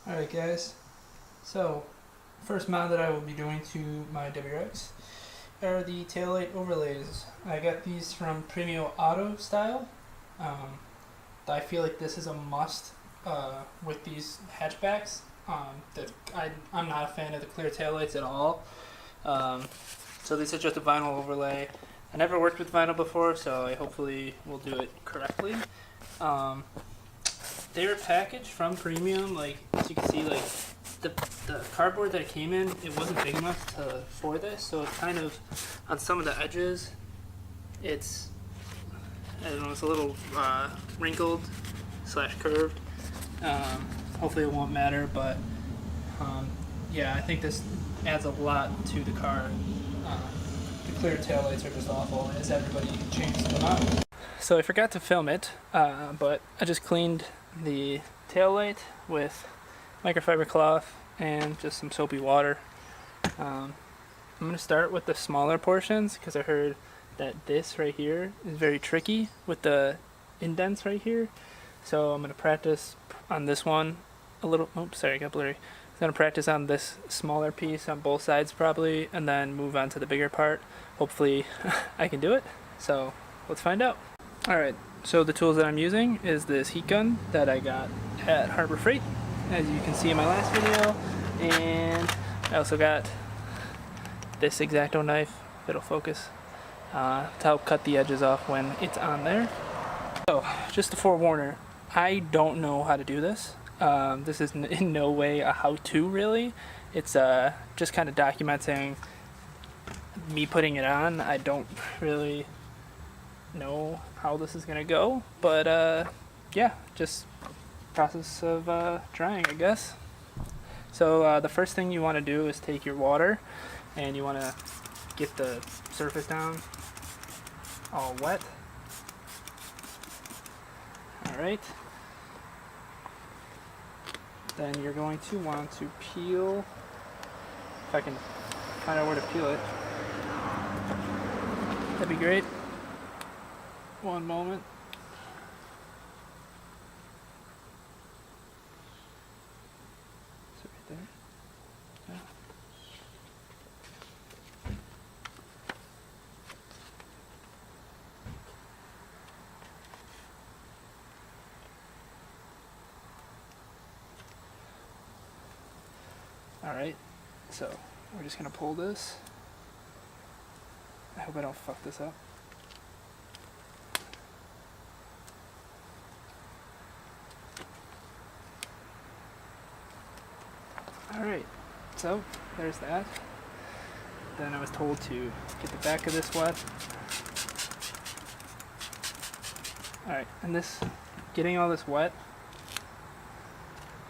Alright guys, so first mod that I will be doing to my WRX are the taillight overlays. I got these from Premium Auto Style. I feel like this is a must with these hatchbacks. I'm not a fan of the clear taillights at all. So this is just a vinyl overlay. I never worked with vinyl before, so I hopefully will do it correctly. They were packaged from Premium, like as you can see, like the cardboard that it came in, it wasn't big enough for this, so it kind of, on some of the edges, it's, I don't know, it's a little wrinkled / curved. Hopefully it won't matter, but yeah, I think this adds a lot to the car. The clear taillights are just awful as everybody changes them out. So I forgot to film it, but I just cleaned the taillight with microfiber cloth and just some soapy water. I'm going to start with the smaller portions because I heard that this right here is very tricky with the indents right here. So I'm going to practice on this one a little. Oops, sorry, I got blurry. I'm going to practice on this smaller piece on both sides probably, and then move on to the bigger part. Hopefully I can do it. So let's find out. Alright, so the tools that I'm using is this heat gun that I got at Harbor Freight, as you can see in my last video, and I also got this X-Acto knife, if it'll focus, to help cut the edges off when it's on there. So, just a forewarner, I don't know how to do this. This is in no way a how-to really. It's just kind of documenting me putting it on. I don't really know how this is gonna go, but yeah, just process of drying, I guess. So the first thing you want to do is take your water and you want to get the surface down all wet. Alright, then you're going to want to peel, if I can find out where to peel it, that'd be great. One moment. Is it right there? Yeah. Alright, so we're just gonna pull this. I hope I don't fuck this up. Alright, so there's that. Then I was told to get the back of this wet. Alright, and this, getting all this wet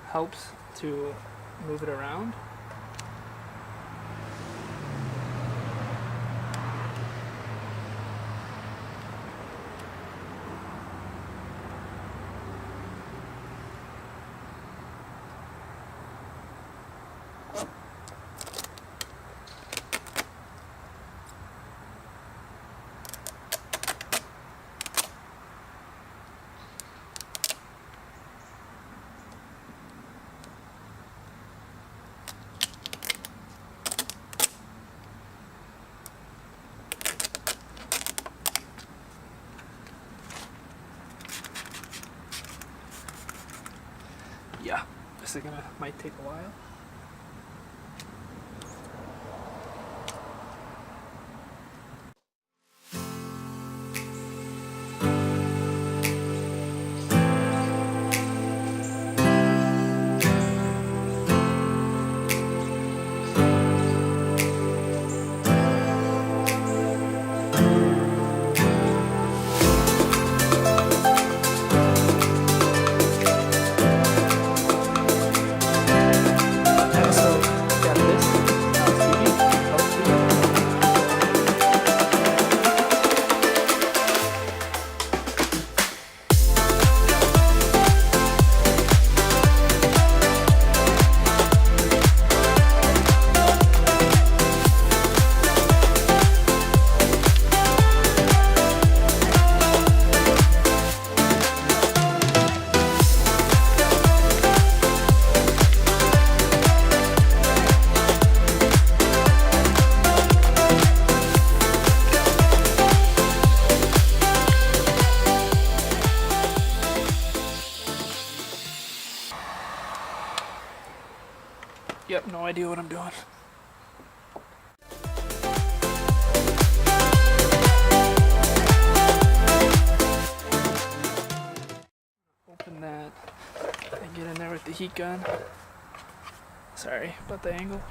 helps to move it around. Yeah, this is might take a while. Yep, no idea what I'm doing. Open that and get in there with the heat gun. Sorry about the angle.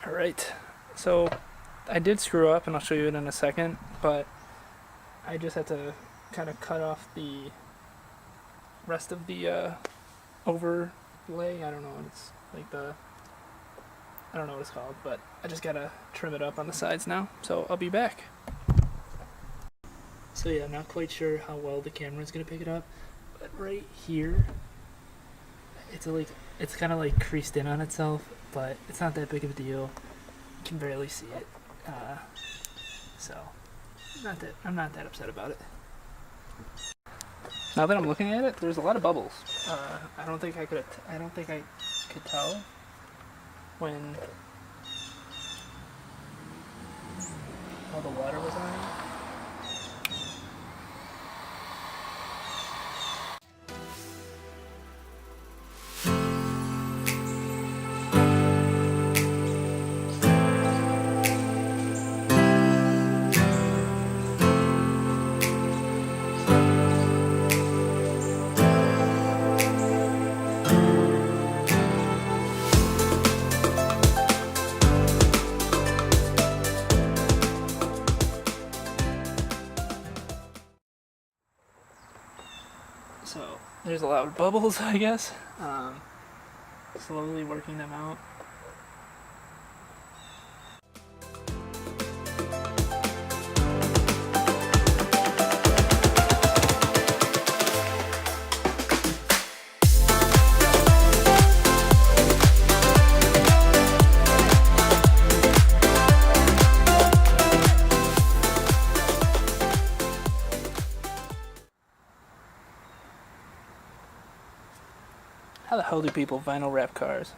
Alright, so I did screw up and I'll show you it in a second, but I just had to kind of cut off the rest of the overlay. I don't know what it's like, I don't know what it's called, but I just gotta trim it up on the sides now, so I'll be back. So yeah, not quite sure how well the camera is gonna pick it up, but right here, it's kind of like creased in on itself, but it's not that big of a deal. You can barely see it, so I'm not that upset about it. Now that I'm looking at it, there's a lot of bubbles. I don't think I could tell when all the water was on it. So there's a lot of bubbles, I guess. Slowly working them out. How the hell do people vinyl wrap cars?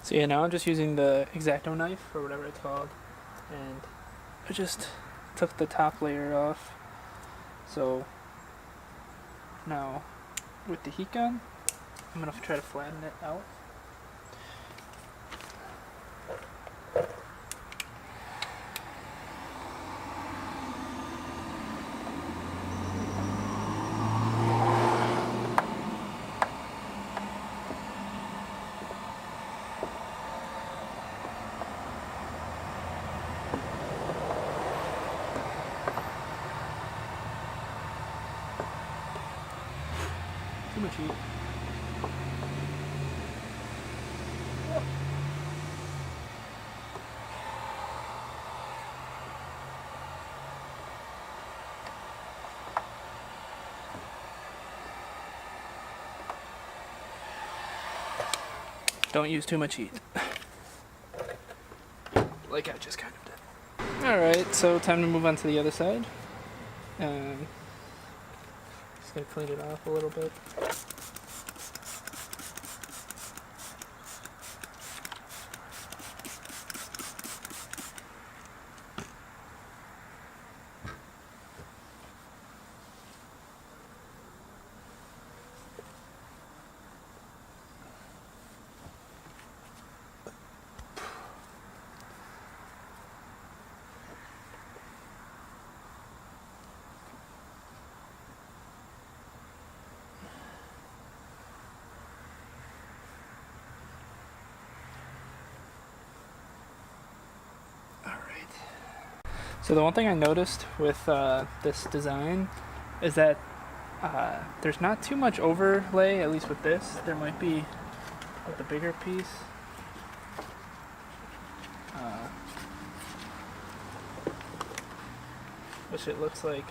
So yeah, now I'm just using the X-Acto knife, or whatever it's called, and I just took the top layer off. So now with the heat gun, I'm going to try to flatten it out. Too much heat. Don't use too much heat. Like I just kind of did. Alright, so time to move on to the other side. Just gonna clean it off a little bit. So the one thing I noticed with this design is that there's not too much overlay, at least with this. There might be with the bigger piece. Which it looks like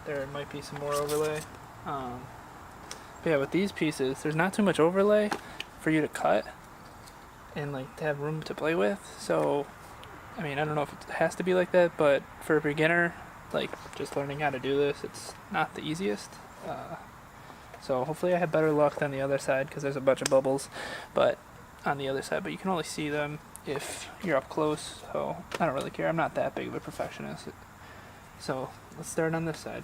there might be some more overlay. But yeah, with these pieces, there's not too much overlay for you to cut and like to have room to play with. So, I mean, I don't know if it has to be like that, but for a beginner, like just learning how to do this, it's not the easiest. So hopefully I have better luck than the other side because there's a bunch of bubbles, but on the other side, but you can only see them if you're up close. So I don't really care. I'm not that big of a perfectionist. So let's start on this side.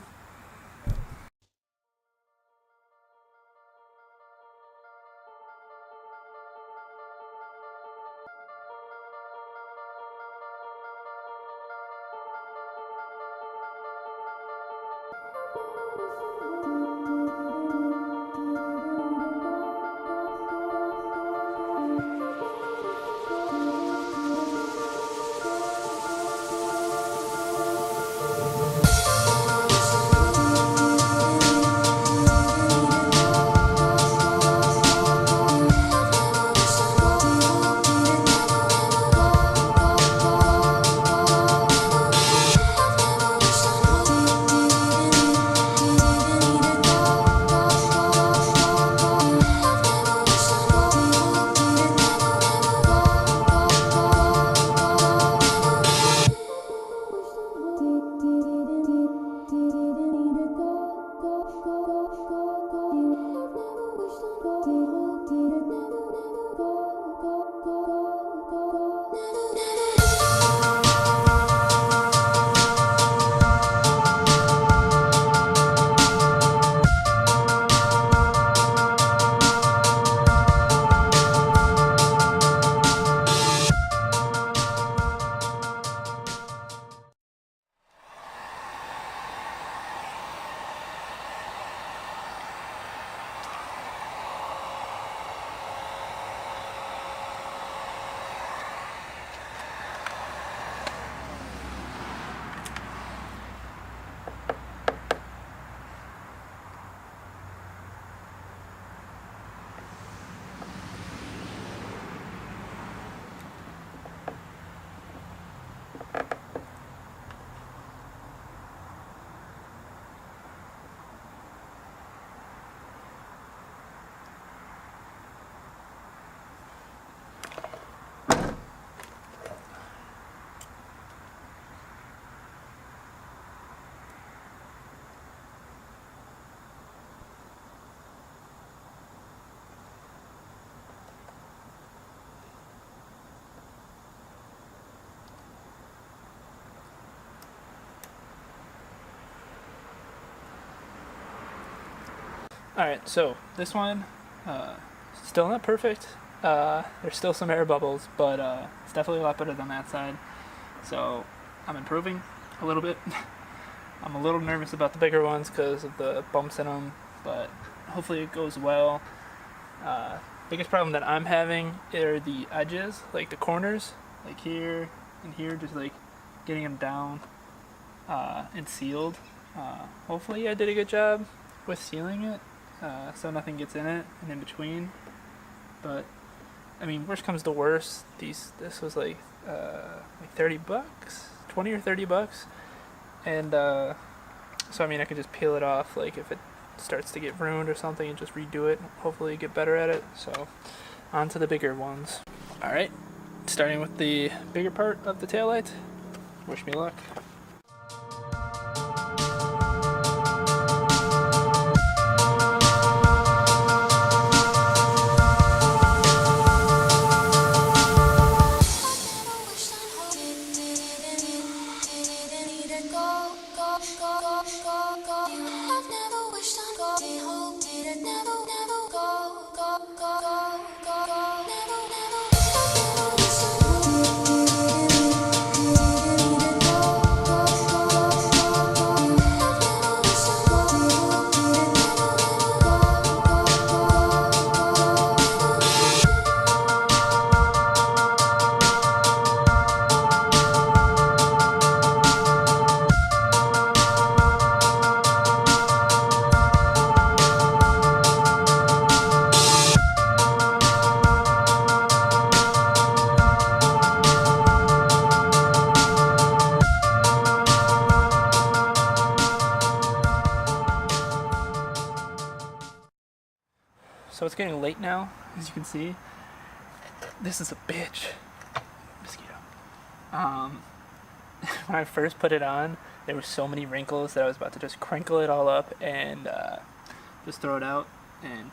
Alright, so this one, still not perfect. There's still some air bubbles, but it's definitely a lot better than that side. So I'm improving a little bit. I'm a little nervous about the bigger ones because of the bumps in them, but hopefully it goes well. Biggest problem that I'm having are the edges, like the corners, like here and here, just like getting them down and sealed. Hopefully I did a good job with sealing it. So nothing gets in it and in between, but I mean, worst comes to worst, this was like $30, 20 or $30, and so I mean I could just peel it off, like if it starts to get ruined or something, and just redo it, hopefully get better at it. So on to the bigger ones. Alright, starting with the bigger part of the taillight. Wish me luck. getting late now, as you can see. This is a bitch. Mosquito. When I first put it on, there were so many wrinkles that I was about to just crinkle it all up and just throw it out and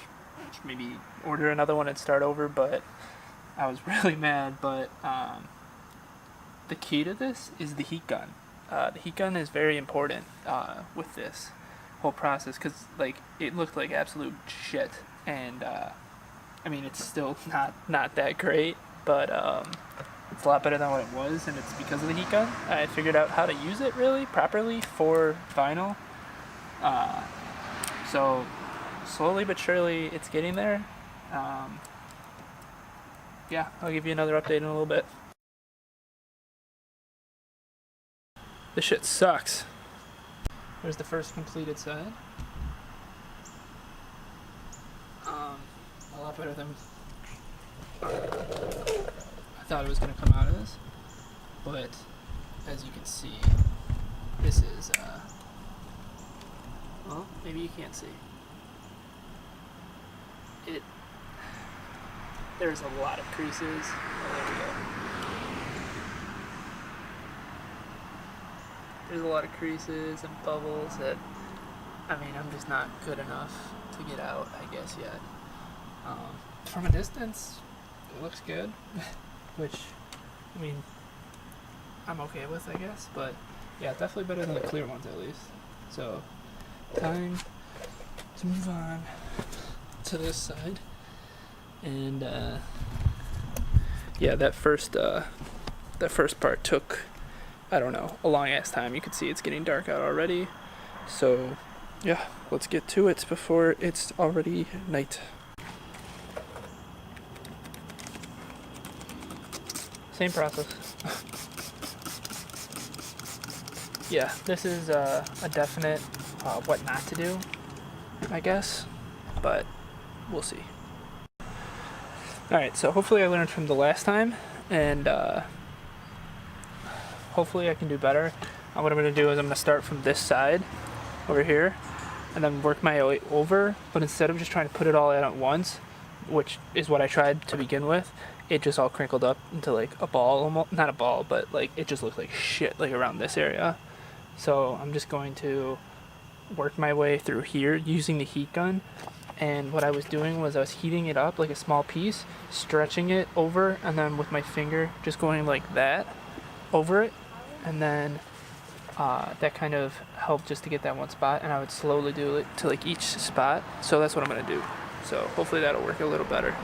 maybe order another one and start over, but I was really mad. But the key to this is the heat gun. The heat gun is very important with this whole process, because like it looked like absolute shit, and I mean it's still not that great, but it's a lot better than what it was, and it's because of the heat gun. I figured out how to use it really properly for vinyl. So slowly but surely it's getting there. Yeah, I'll give you another update in a little bit. This shit sucks. There's the first completed side. A lot better than I thought it was going to come out as, but as you can see, this is, well, maybe you can't see. There's a lot of creases. Oh, there we go. There's a lot of creases and bubbles that, I mean, I'm just not good enough to get out, I guess, yet. From a distance, it looks good, which, I mean, I'm okay with, I guess, but yeah, definitely better than the clear ones at least. So, time to move on to this side, and yeah, that first part took, I don't know, a long ass time. You can see it's getting dark out already, so yeah, let's get to it before it's already night. Same process. Yeah, this is a definite what not to do, I guess, but we'll see. Alright, so hopefully I learned from the last time, and hopefully I can do better. What I'm going to do is I'm going to start from this side over here and then work my way over, but instead of just trying to put it all in at once, which is what I tried to begin with, it just all crinkled up into like a ball, almost, not a ball, but like it just looked like shit like around this area. So I'm just going to work my way through here using the heat gun, and what I was doing was I was heating it up like a small piece, stretching it over, and then with my finger just going like that over it, and then that kind of helped just to get that one spot, and I would slowly do it to like each spot. So that's what I'm going to do. So hopefully that'll work a little better.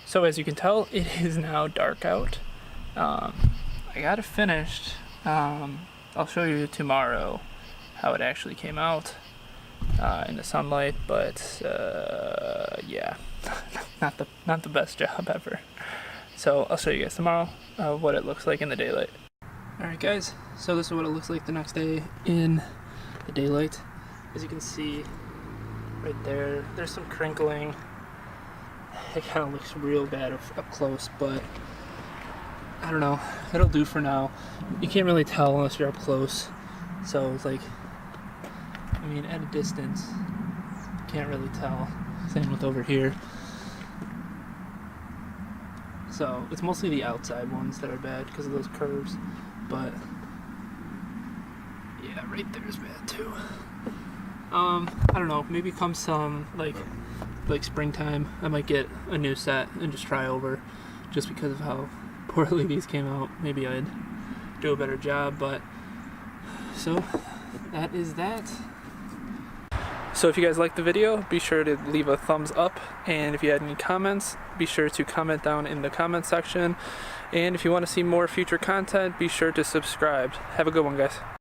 So as you can tell, it is now dark out. I got it finished. I'll show you tomorrow how it actually came out in the sunlight, but yeah, not the best job ever. So I'll show you guys tomorrow what it looks like in the daylight. Alright guys, so this is what it looks like the next day in the daylight. As you can see right there, there's some crinkling. It kind of looks real bad up close, but I don't know, it'll do for now. You can't really tell unless you're up close, so it's like, I mean, at a distance you can't really tell. Same with over here. So it's mostly the outside ones that are bad because of those curves. But yeah, right there is bad too. I don't know, maybe come some like springtime, I might get a new set and just try over, just because of how poorly these came out. Maybe I'd do a better job, but so that is that. So if you guys liked the video, be sure to leave a thumbs up, and if you had any comments, be sure to comment down in the comment section, and if you want to see more future content, be sure to subscribe. Have a good one, guys.